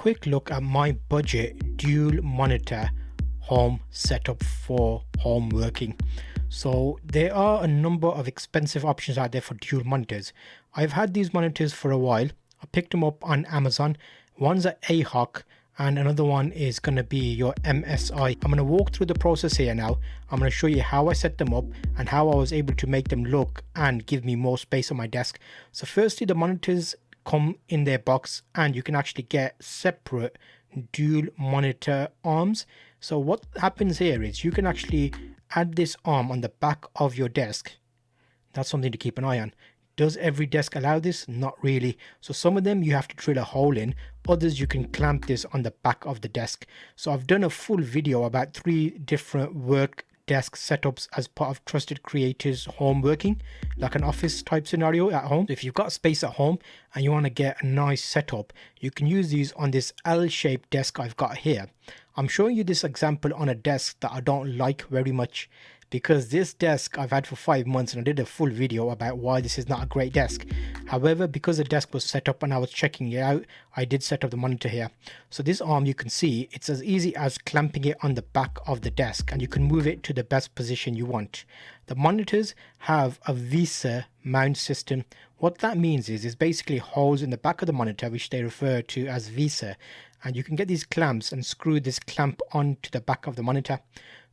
quick look at my budget dual monitor home setup for home working. So there are a number of expensive options out there for dual monitors. I've had these monitors for a while. I picked them up on Amazon. One's at AHOC and another one is going to be your MSI. I'm going to walk through the process here now. I'm going to show you how I set them up and how I was able to make them look and give me more space on my desk. So firstly, the monitors come in their box and you can actually get separate dual monitor arms. So what happens here is you can actually add this arm on the back of your desk. That's something to keep an eye on. Does every desk allow this? Not really. So some of them you have to drill a hole in, others you can clamp this on the back of the desk. So I've done a full video about 3 different work desk setups as part of Trusted Creators home working, like an office type scenario at home. If you've got space at home and you want to get a nice setup, you can use these on this L-shaped desk I've got here. I'm showing you this example on a desk that I don't like very much, because this desk I've had for 5 months and I did a full video about why this is not a great desk. However, because the desk was set up and I was checking it out, I did set up the monitor here. So this arm, you can see it's as easy as clamping it on the back of the desk and you can move it to the best position you want. The monitors have a VISA mount system. What that means is basically holes in the back of the monitor, which they refer to as VISA, and you can get these clamps and screw this clamp onto the back of the monitor.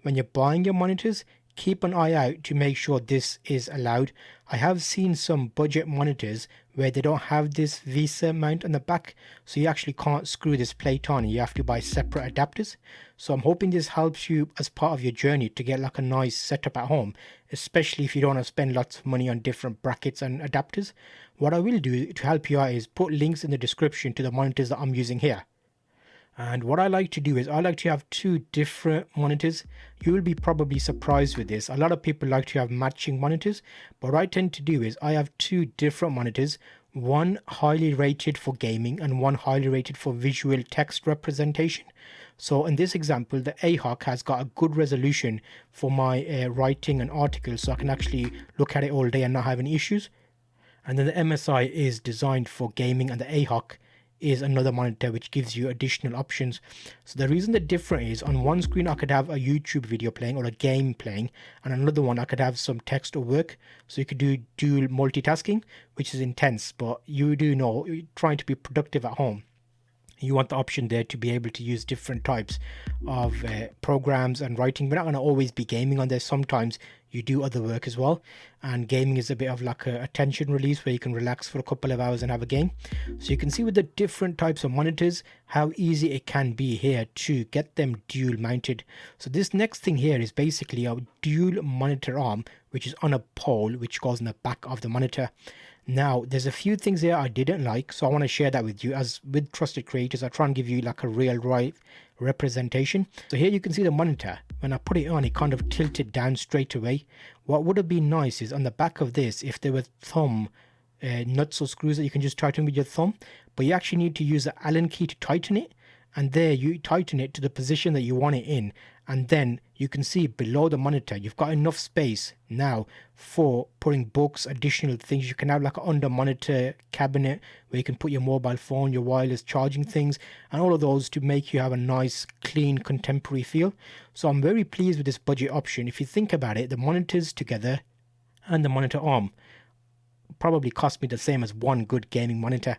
When you're buying your monitors, keep an eye out to make sure this is allowed. I have seen some budget monitors where they don't have this VISA mount on the back, so you actually can't screw this plate on. You have to buy separate adapters. So I'm hoping this helps you as part of your journey to get like a nice setup at home, especially if you don't want to spend lots of money on different brackets and adapters. What I will do to help you out is put links in the description to the monitors that I'm using here. And what I like to do is I like to have 2 different monitors. You will be probably surprised with this. A lot of people like to have matching monitors, but what I tend to do is I have 2 different monitors, one highly rated for gaming and one highly rated for visual text representation. So in this example, the AHOC has got a good resolution for my writing and articles, so I can actually look at it all day and not have any issues. And then the MSI is designed for gaming, and the AHOC is another monitor which gives you additional options. So the reason they're different is on one screen I could have a YouTube video playing or a game playing, and another one I could have some text or work. So you could do dual multitasking, which is intense, but you do know you're trying to be productive at home. You want the option there to be able to use different types of programs and writing. We're not going to always be gaming on there. Sometimes you do other work as well, and gaming is a bit of like a attention release where you can relax for a couple of hours and have a game. So you can see with the different types of monitors how easy it can be here to get them dual mounted. So this next thing here is basically a dual monitor arm which is on a pole which goes in the back of the monitor. Now, there's a few things here I didn't like, so I want to share that with you. As with Trusted Creators, I try and give you like a real right representation. So here you can see the monitor. When I put it on, it kind of tilted down straight away. What would have been nice is on the back of this, if there were thumb nuts or screws that you can just tighten with your thumb, but you actually need to use the Allen key to tighten it. And there you tighten it to the position that you want it in, and then you can see below the monitor you've got enough space now for putting books, additional things. You can have like an under monitor cabinet where you can put your mobile phone, your wireless charging things, and all of those to make you have a nice clean contemporary feel. So I'm very pleased with this budget option. If you think about it, the monitors together and the monitor arm probably cost me the same as one good gaming monitor.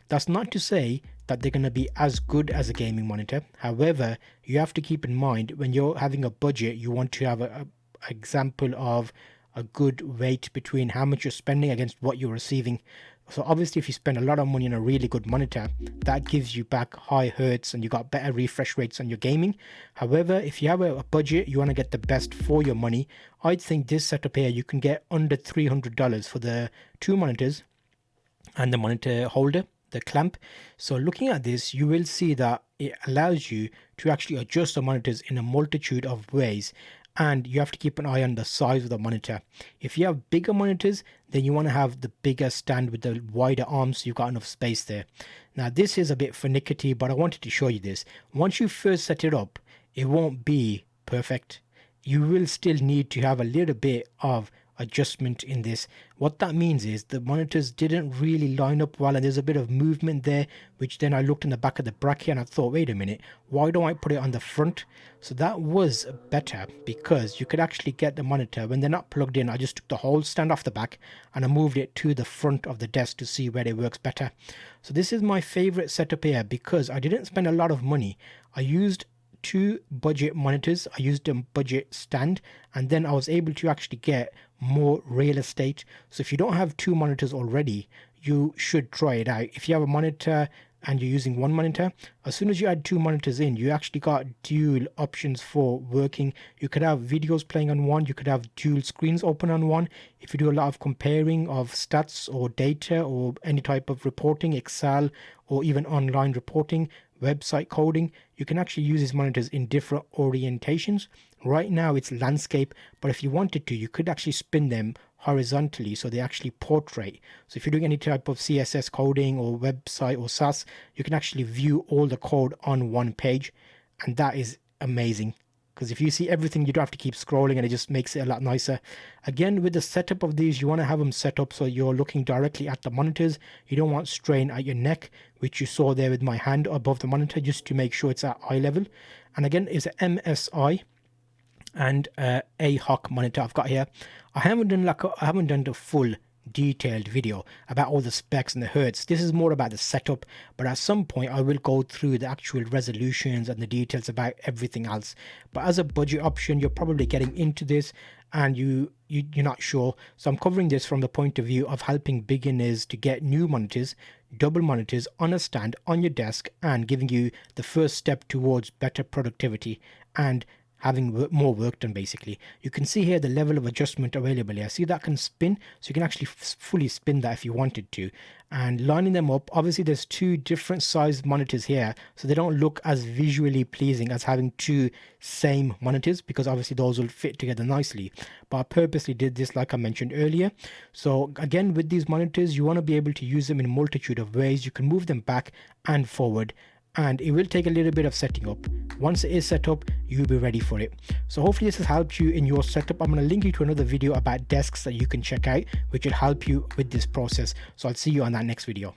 That's not to say that they're going to be as good as a gaming monitor. However, you have to keep in mind when you're having a budget, you want to have a example of a good weight between how much you're spending against what you're receiving. So obviously if you spend a lot of money on a really good monitor, that gives you back high hertz and you got better refresh rates on your gaming. However, if you have a budget, you want to get the best for your money, I think this setup here you can get under $300 for the 2 monitors and the monitor holder, the clamp. So looking at this, you will see that it allows you to actually adjust the monitors in a multitude of ways, and you have to keep an eye on the size of the monitor. If you have bigger monitors, then you want to have the bigger stand with the wider arms so you've got enough space there. Now this is a bit finicky, but I wanted to show you this. Once you first set it up, it won't be perfect. You will still need to have a little bit of adjustment in this. What that means is the monitors didn't really line up well, and there's a bit of movement there, which then I looked in the back of the bracket and I thought, wait a minute, why don't I put it on the front? So that was better, because you could actually get the monitor when they're not plugged in. I just took the whole stand off the back and I moved it to the front of the desk to see where it works better. So this is my favorite setup here because I didn't spend a lot of money. I used two budget monitors, I used a budget stand, and then I was able to actually get more real estate. So if you don't have two monitors already, you should try it out. If you have a monitor and you're using one monitor, as soon as you add two monitors in, you actually got dual options for working. You could have videos playing on one, you could have dual screens open on one. If you do a lot of comparing of stats or data or any type of reporting, Excel, or even online reporting, website coding, you can actually use these monitors in different orientations. Right now it's landscape, but if you wanted to, you could actually spin them horizontally so they actually portrait. So if you're doing any type of CSS coding or website or SaaS, you can actually view all the code on one page, and that is amazing. Because if you see everything, you don't have to keep scrolling, and it just makes it a lot nicer. Again, with the setup of these, you want to have them set up so you're looking directly at the monitors. You don't want strain at your neck, which you saw there with my hand above the monitor, just to make sure it's at eye level. And again, it's an MSI and AHOC monitor I've got here. I haven't done the full detailed video about all the specs and the hertz. This is more about the setup, but at some point I will go through the actual resolutions and the details about everything else. But as a budget option, you're probably getting into this and you're not sure, so I'm covering this from the point of view of helping beginners to get new monitors, double monitors on a stand on your desk, and giving you the first step towards better productivity and having more work done. Basically, you can see here the level of adjustment available here. See that can spin, so you can actually fully spin that if you wanted to. And lining them up, obviously there's two different sized monitors here, so they don't look as visually pleasing as having two same monitors, because obviously those will fit together nicely. But I purposely did this like I mentioned earlier. So again, with these monitors, you want to be able to use them in a multitude of ways. You can move them back and forward, and it will take a little bit of setting up. Once it is set up, you'll be ready for it. So hopefully this has helped you in your setup. I'm going to link you to another video about desks that you can check out, which will help you with this process. So I'll see you on that next video.